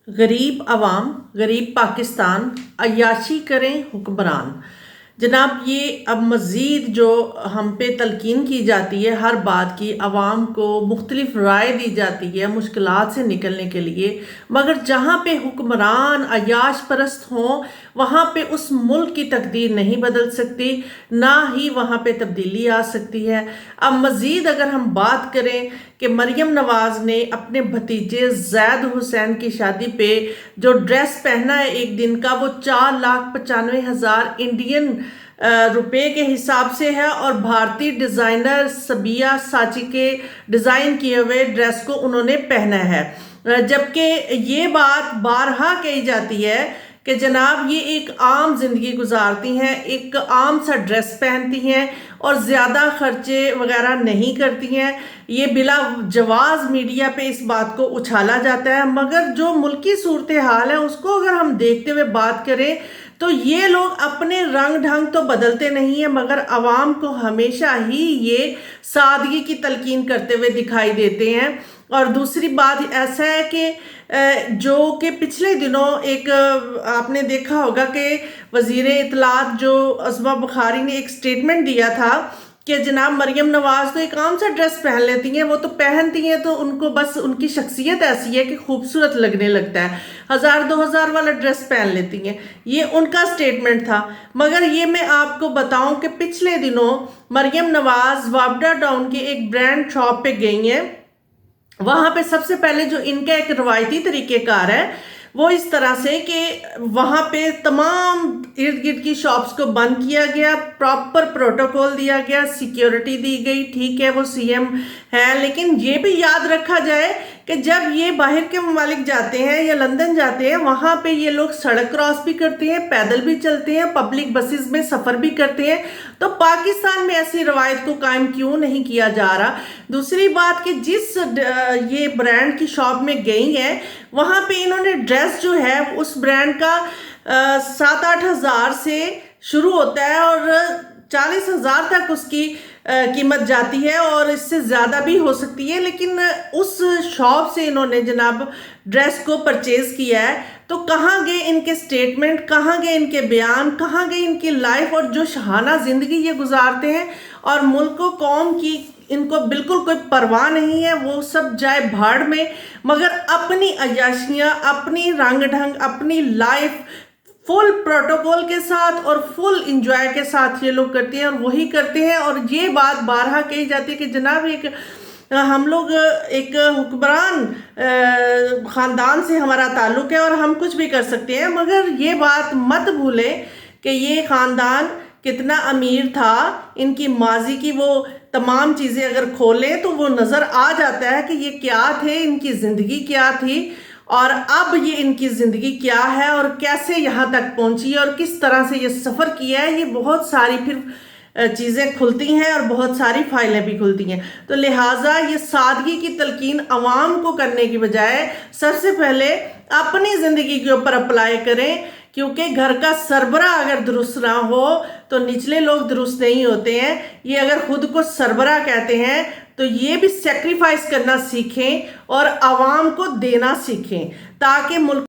गरीब आवाम, गरीब पाकिस्तान, अय्याशी करें हुक्मरान। जनाब, ये अब मज़ीद जो हम पे तलकीन की जाती है हर बात की, आवाम को मुख्तलिफ राय दी जाती है मुश्किलात से निकलने के लिए, मगर जहाँ पे हुक्मरान अय्याश परस्त हों वहाँ पे उस मुल्क की तकदीर नहीं बदल सकती, ना ही वहाँ पे तब्दीली आ सकती है। अब मज़ीद अगर हम बात करें कि मरियम नवाज़ ने अपने भतीजे जैद हुसैन की शादी पे जो ड्रेस पहना है एक दिन का, वो 4,95,000 इंडियन रुपए के हिसाब से है, और भारतीय डिज़ाइनर सबिया साची के डिज़ाइन किए हुए ड्रेस को उन्होंने पहना है। जबकि ये बात बारहा कही जाती है कि जनाब ये एक आम जिंदगी गुजारती हैं, एक आम सा ड्रेस पहनती हैं और ज़्यादा खर्चे वगैरह नहीं करती हैं। ये बिला जवाज मीडिया पे इस बात को उछाला जाता है, मगर जो मुल्की सूरत हाल है उसको अगर हम देखते हुए बात करें तो ये लोग अपने रंग ढंग तो बदलते नहीं है, मगर आवाम को हमेशा ही ये सादगी की तलकीन करते हुए दिखाई देते हैं। और दूसरी बात ऐसा है कि जो कि पिछले दिनों एक आपने देखा होगा कि वज़ीर इत्तलात जो अज़मा बुखारी ने एक स्टेटमेंट दिया था कि जनाब मरियम नवाज़ तो एक आम सा ड्रेस पहन लेती हैं, वो तो पहनती हैं तो उनको बस उनकी शख्सियत ऐसी है कि खूबसूरत लगने लगता है, 1000-2000 वाला ड्रेस पहन लेती हैं। ये उनका स्टेटमेंट था। मगर ये मैं आपको बताऊं कि पिछले दिनों मरियम नवाज़ वापडा टाउन के एक ब्रांड शॉप पे गई हैं। वहाँ पे सबसे पहले जो इनका एक रवायती तरीक़ेकार है वो इस तरह से कि वहाँ पे तमाम इर्द गिर्द की शॉप्स को बंद किया गया, प्रॉपर प्रोटोकॉल दिया गया, सिक्योरिटी दी गई। ठीक है, वो सीएम है, लेकिन ये भी याद रखा जाए कि जब ये बाहर के ममालिक जाते हैं या लंदन जाते हैं वहाँ पे ये लोग सड़क क्रॉस भी करते हैं, पैदल भी चलते हैं, पब्लिक बसेस में सफ़र भी करते हैं। तो पाकिस्तान में ऐसी रवायत को कायम क्यों नहीं किया जा रहा? दूसरी बात कि जिस ये ब्रांड की शॉप में गई हैं वहाँ पे इन्होंने ड्रेस जो है उस ब्रांड का 7-8 हज़ार से शुरू होता है और 40,000 तक उसकी कीमत जाती है, और इससे ज़्यादा भी हो सकती है। लेकिन उस शॉप से इन्होंने जनाब ड्रेस को परचेज़ किया है। तो कहाँ गए इनके स्टेटमेंट, कहाँ गए इनके बयान, कहाँ गई इनकी लाइफ, और जो शहाना ज़िंदगी ये गुजारते हैं और मुल्क व कौम की इनको बिल्कुल कोई परवाह नहीं है, वो सब जाए भाड़ में, मगर अपनी अय्याशियाँ, अपनी रंग ढंग, अपनी लाइफ फुल प्रोटोकॉल के साथ और फुल इंजॉय के साथ ये लोग करते हैं और वही करते हैं। और ये बात बारहा कही जाती है कि जनाब हम लोग एक हुक्मरान ख़ानदान से हमारा ताल्लुक़ है और हम कुछ भी कर सकते हैं, मगर ये बात मत भूलें कि ये ख़ानदान कितना अमीर था। इनकी माजी की वो तमाम चीज़ें अगर खोलें तो वो नज़र आ जाता है कि ये क्या थे, इनकी ज़िंदगी क्या थी और अब ये इनकी ज़िंदगी क्या है और कैसे यहाँ तक पहुँची और किस तरह से ये सफ़र किया है। ये बहुत सारी फिर चीज़ें खुलती हैं और बहुत सारी फाइलें भी खुलती हैं। तो लिहाजा ये सादगी की तलकीन आवाम को करने की बजाय सबसे पहले अपनी ज़िंदगी के ऊपर अप्लाई करें, क्योंकि घर का सरबरा अगर दुरुस्त ना हो तो निचले लोग दुरुस्त नहीं होते हैं। ये अगर खुद को सरबरा कहते हैं तो ये भी सेक्रीफाइस करना सीखें और आवाम को देना सीखें, ताकि मुल्क